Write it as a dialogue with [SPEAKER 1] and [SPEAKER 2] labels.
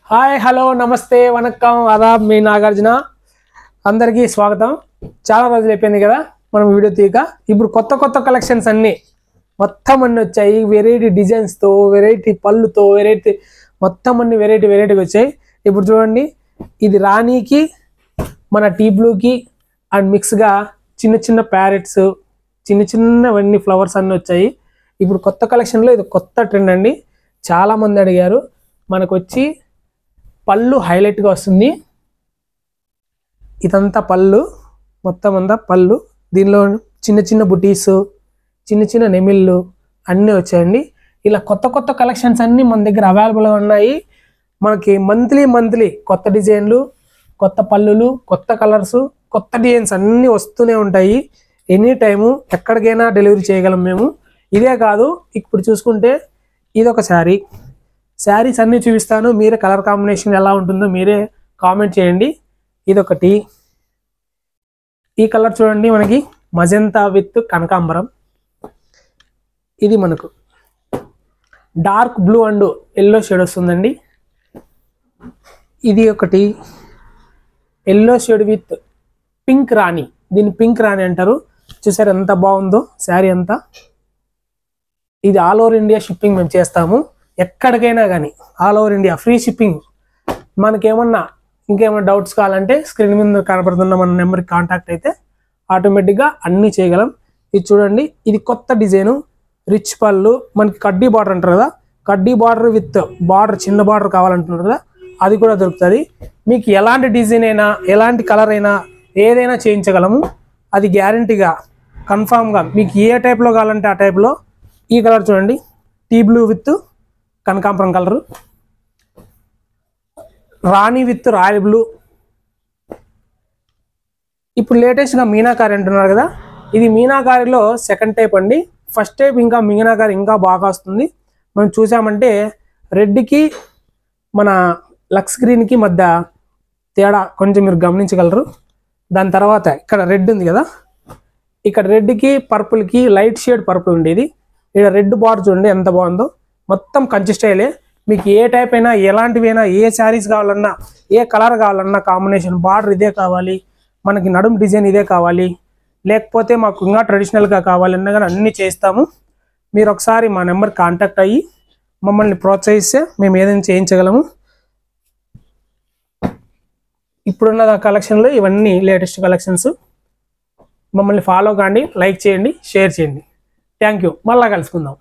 [SPEAKER 1] Hi hello నమస్తే వనక్కం ఆదాబ్ మీ నాగార్జున అందరికీ స్వాగతం. చాలా రోజులు అయిపోయింది కదా మనం వీడియో తీయక. ఇప్పుడు కొత్త కొత్త కలెక్షన్స్ అన్నీ మొత్తం అన్నీ వచ్చాయి. వెరైటీ డిజైన్స్తో, వెరైటీ పళ్ళుతో, వెరైటీ మొత్తం అన్ని వెరైటీగా వచ్చాయి. ఇప్పుడు చూడండి, ఇది రాణికి మన టీ బ్లూకి అండ్ మిక్స్గా చిన్న చిన్న ప్యారెట్స్, చిన్నవన్నీ ఫ్లవర్స్ అన్నీ వచ్చాయి. ఇప్పుడు కొత్త కలెక్షన్లో ఇది కొత్త ట్రెండ్ అండి. చాలామంది అడిగారు. మనకు వచ్చి పళ్ళు హైలైట్గా వస్తుంది. ఇదంతా పళ్ళు, మొత్తం అంతా పళ్ళు. దీనిలో చిన్న చిన్న బుటీస్, చిన్న నెమిళ్ళు అన్నీ వచ్చాయండి. ఇలా కొత్త కొత్త కలెక్షన్స్ అన్నీ మన దగ్గర అవైలబుల్గా ఉన్నాయి. మనకి మంత్లీ కొత్త డిజైన్లు, కొత్త పళ్ళులు, కొత్త కలర్స్, కొత్త డిజైన్స్ అన్నీ వస్తూనే ఉంటాయి. ఎనీ టైము ఎక్కడికైనా డెలివరీ చేయగలం మేము. ఇదే కాదు, ఇప్పుడు చూసుకుంటే ఇదొక శారీస్ అన్నీ చూపిస్తాను. మీరే కలర్ కాంబినేషన్ ఎలా ఉంటుందో మీరే కామెంట్ చేయండి. ఇదొకటి, ఈ కలర్ చూడండి, మనకి మజంతా విత్ కనకాంబరం. ఇది మనకు dark blue and yellow shade వస్తుందండి. ఇది ఒకటి ఎల్లో షేడ్ విత్ పింక్ రాణి. దీన్ని పింక్ రాణి అంటారు. చూసారు ఎంత బాగుందో శారీ అంతా. ఇది ఆల్ ఓవర్ ఇండియా షిప్పింగ్ మేము చేస్తాము. ఎక్కడికైనా కానీ all over India free shipping. మనకేమన్నా ఇంకేమైనా డౌట్స్ కావాలంటే స్క్రీన్ మీద కనపడుతున్న మన నెంబర్కి కాంటాక్ట్ అయితే ఆటోమేటిక్గా అన్నీ చేయగలం. ఇది చూడండి, ఇది కొత్త డిజైను, రిచ్ పళ్ళు. మనకి కడ్డీ బార్డర్ అంటారు కదా, కడ్డీ బార్డర్ విత్ బార్డర్, చిన్న బార్డర్ కావాలంటున్నారు కదా, అది కూడా దొరుకుతుంది. మీకు ఎలాంటి డిజైన్ అయినా, ఎలాంటి కలర్ అయినా, ఏదైనా చేయించగలము. అది గ్యారంటీగా కన్ఫామ్గా మీకు ఏ టైప్లో కావాలంటే ఆ టైప్లో. ఈ కలర్ చూడండి, టీ బ్లూ విత్ కనకాంబరం colour, Rani with royal blue. ఇప్పుడు లేటెస్ట్గా మీనాకారి అంటున్నారు కదా, ఇది మీనాకారిలో సెకండ్ టైప్ అండి. ఫస్ట్ టైప్ ఇంకా మీనాకారి ఇంకా బాగా వస్తుంది. మనం చూసామంటే రెడ్కి మన లక్స్ గ్రీన్కి మధ్య తేడా కొంచెం మీరు గమనించగలరు. దాని తర్వాత ఇక్కడ రెడ్ ఉంది కదా, ఇక్కడ రెడ్కి పర్పుల్కి లైట్ షేడ్ పర్పుల్ ఉండేది. ఇక్కడ రెడ్ బార్డర్ చూడండి ఎంత బాగుందో. మొత్తం కంచి స్టైలే. మీకు ఏ టైప్ అయినా, ఎలాంటివైనా, ఏ శారీస్ కావాలన్నా, ఏ కలర్ కావాలన్నా, కాంబినేషన్ బార్డర్ ఇదే కావాలి, మనకి నడుము డిజైన్ ఇదే కావాలి, లేకపోతే మాకు ఇంకా ట్రెడిషనల్గా కావాలన్నా కానీ అన్నీ చేస్తాము. మీరు ఒకసారి మా నెంబర్ కాంటాక్ట్ అయ్యి మమ్మల్ని ప్రోత్సహిస్తే మేము ఏదైనా చేయించగలము. ఇప్పుడున్న కలెక్షన్లో ఇవన్నీ లేటెస్ట్ కలెక్షన్స్. మమ్మల్ని ఫాలో కాండి, లైక్ చేయండి, షేర్ చేయండి. Thank you. మళ్ళీ కలుసుకుందాం.